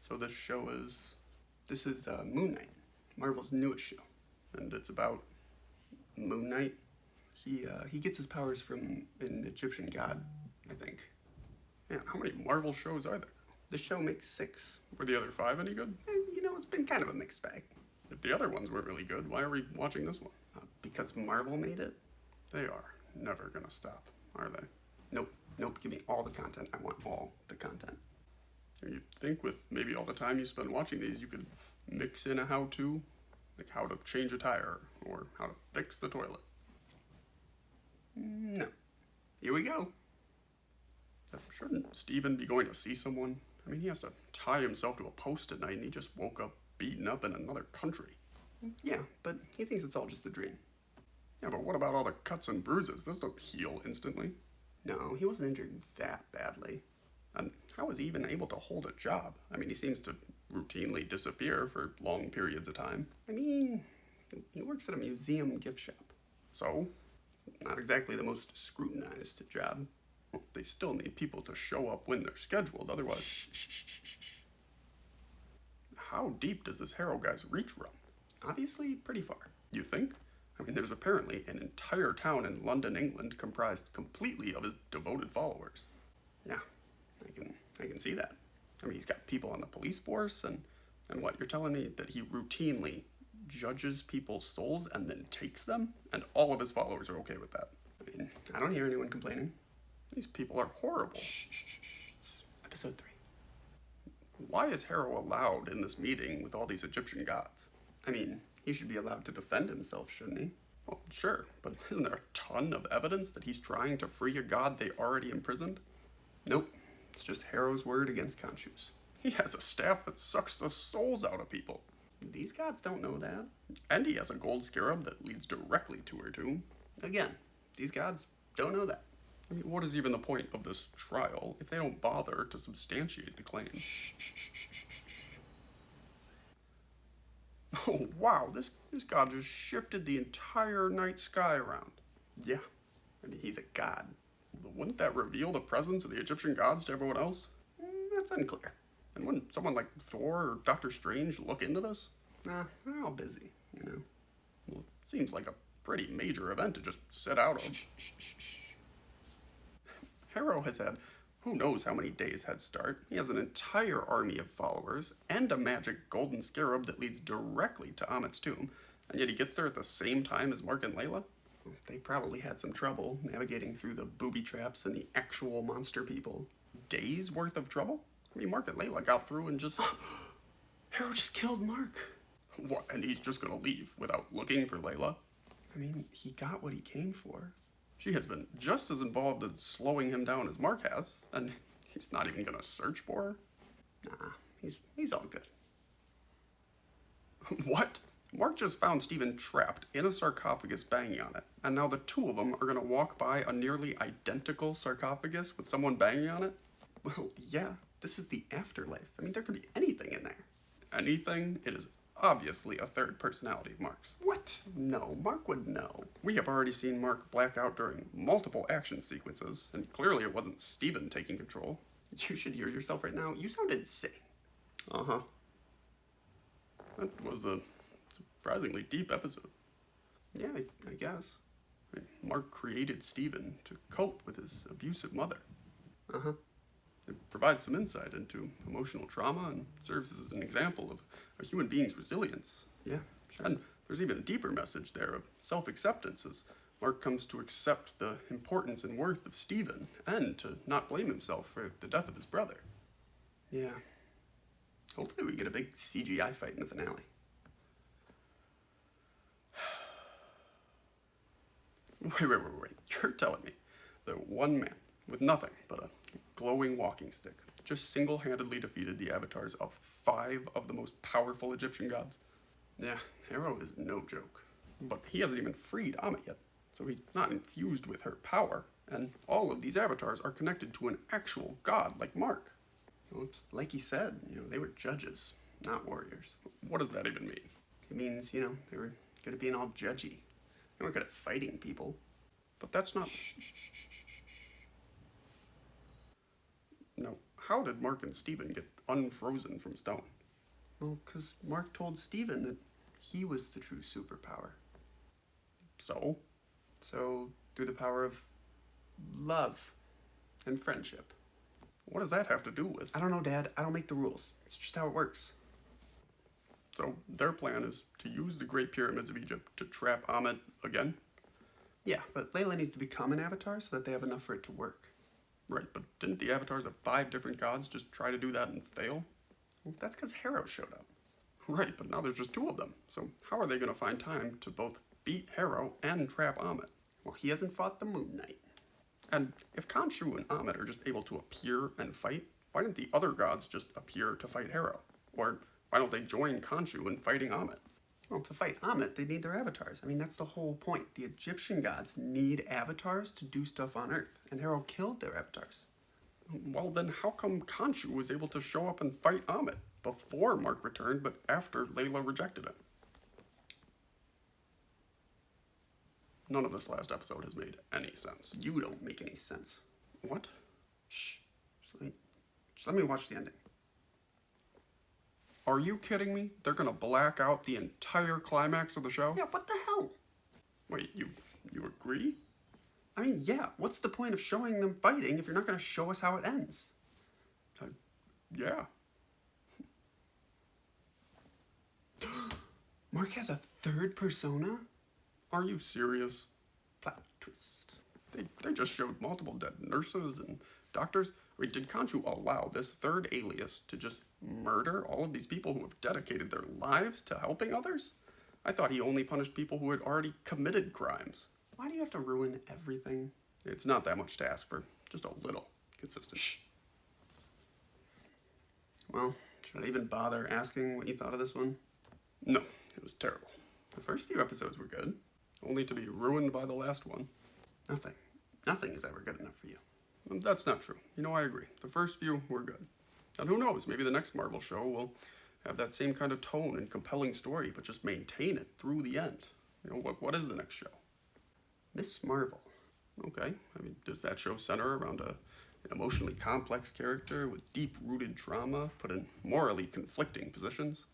So this is Moon Knight, Marvel's newest show, and it's about Moon Knight. He gets his powers from an Egyptian god, I think. Man, how many Marvel shows are there? This show makes 6. Were the other 5 any good? It's been kind of a mixed bag. If the other ones weren't really good, why are we watching this one? Because Marvel made it? They are never gonna stop, are they? Nope, give me all the content. I want all the content. You'd think with maybe all the time you spend watching these, you could mix in a how-to, like how to change a tire, or how to fix the toilet. No. Here we go. Shouldn't Steven be going to see someone? I mean, he has to tie himself to a post at night and he just woke up beaten up in another country. Yeah, but he thinks it's all just a dream. Yeah, but what about all the cuts and bruises? Those don't heal instantly. No, he wasn't injured that badly. And how was he even able to hold a job? I mean, he seems to routinely disappear for long periods of time. I mean, he works at a museum gift shop. So, not exactly the most scrutinized job. Well, they still need people to show up when they're scheduled, otherwise... Shh. How deep does this Harrow guy's reach run? Obviously, pretty far. You think? I mean, there's apparently an entire town in London, England, comprised completely of his devoted followers. Yeah, I can see that. I mean, he's got people on the police force, and what, you're telling me that he routinely judges people's souls and then takes them? And all of his followers are okay with that? I mean, I don't hear anyone complaining. These people are horrible. Shh. Episode 3. Why is Harrow allowed in this meeting with all these Egyptian gods? I mean, he should be allowed to defend himself, shouldn't he? Well, sure, but isn't there a ton of evidence that he's trying to free a god they already imprisoned? Nope, it's just Harrow's word against Khonshu's. He has a staff that sucks the souls out of people. These gods don't know that. And he has a gold scarab that leads directly to her tomb. Again, these gods don't know that. I mean, what is even the point of this trial if they don't bother to substantiate the claim? Shh. Oh, wow, this god just shifted the entire night sky around. Yeah, I mean, he's a god. But wouldn't that reveal the presence of the Egyptian gods to everyone else? That's unclear. And wouldn't someone like Thor or Doctor Strange look into this? Nah, they're all busy, Well, it seems like a pretty major event to just sit out of. Shh. Harrow has had who knows how many days head start. He has an entire army of followers and a magic golden scarab that leads directly to Amit's tomb, and yet he gets there at the same time as Mark and Layla? They probably had some trouble navigating through the booby traps and the actual monster people. Days worth of trouble? I mean, Mark and Layla got through and just... Harrow just killed Mark. What, and he's just gonna leave without looking for Layla? I mean, he got what he came for. She has been just as involved in slowing him down as Mark has, and he's not even gonna search for her? Nah, he's all good. What? Mark just found Steven trapped in a sarcophagus banging on it, and now the two of them are gonna walk by a nearly identical sarcophagus with someone banging on it? Well, yeah, this is the afterlife. I mean, there could be anything in there. Anything? It is obviously a third personality of Mark's. What? No, Mark would know. We have already seen Mark black out during multiple action sequences, and clearly it wasn't Steven taking control. You should hear yourself right now. You sound insane. Uh-huh. That was a surprisingly deep episode. Yeah, I guess. I mean, Mark created Steven to cope with his abusive mother. Uh-huh. It provides some insight into emotional trauma and serves as an example of a human being's resilience. Yeah, sure. And there's even a deeper message there of self-acceptance as Mark comes to accept the importance and worth of Steven and to not blame himself for the death of his brother. Yeah. Hopefully we get a big CGI fight in the finale. Wait. You're telling me that one man with nothing but a glowing walking stick just single-handedly defeated the avatars of 5 of the most powerful Egyptian gods? Yeah, Harrow is no joke. But he hasn't even freed Amit yet, so he's not infused with her power, and all of these avatars are connected to an actual god like Mark. So it's like he said, they were judges, not warriors. What does that even mean? It means, they were good at being all judgy. They weren't good at fighting people. But that's not... No, how did Mark and Steven get unfrozen from stone? Well, because Mark told Steven that he was the true superpower. So? So, through the power of love and friendship. What does that have to do with? I don't know, Dad. I don't make the rules. It's just how it works. So their plan is to use the Great Pyramids of Egypt to trap Ammit again? Yeah, but Layla needs to become an avatar so that they have enough for it to work. Right, but didn't the avatars of 5 different gods just try to do that and fail? Well, that's because Harrow showed up. Right, but now there's just 2 of them. So how are they going to find time to both beat Harrow and trap Ammit? Well, he hasn't fought the Moon Knight. And if Khonshu and Ammit are just able to appear and fight, why didn't the other gods just appear to fight Harrow? Or why don't they join Khonshu in fighting Ammit? Well, to fight Ammit, they need their avatars. I mean, that's the whole point. The Egyptian gods need avatars to do stuff on Earth, and Harrow killed their avatars. Well, then how come Khonshu was able to show up and fight Ammit before Mark returned, but after Layla rejected him? None of this last episode has made any sense. You don't make any sense. What? Shh. Just let me watch the ending. Are you kidding me? They're gonna black out the entire climax of the show? Yeah, what the hell? Wait, you agree? I mean, yeah, what's the point of showing them fighting if you're not going to show us how it ends? Yeah. Mark has a third persona? Are you serious? Plot twist. They just showed multiple dead nurses and doctors. Wait, did Khonshu allow this third alias to just murder all of these people who have dedicated their lives to helping others? I thought he only punished people who had already committed crimes. Why do you have to ruin everything? It's not that much to ask for. Just a little consistency. Shh. Well, should I even bother asking what you thought of this one? No, it was terrible. The first few episodes were good, only to be ruined by the last one. Nothing is ever good enough for you. That's not true. You know, I agree. The first few were good. And who knows, maybe the next Marvel show will have that same kind of tone and compelling story, but just maintain it through the end. You know, what is the next show? Miss Marvel. Okay, I mean, does that show center around an emotionally complex character with deep-rooted trauma put in morally conflicting positions?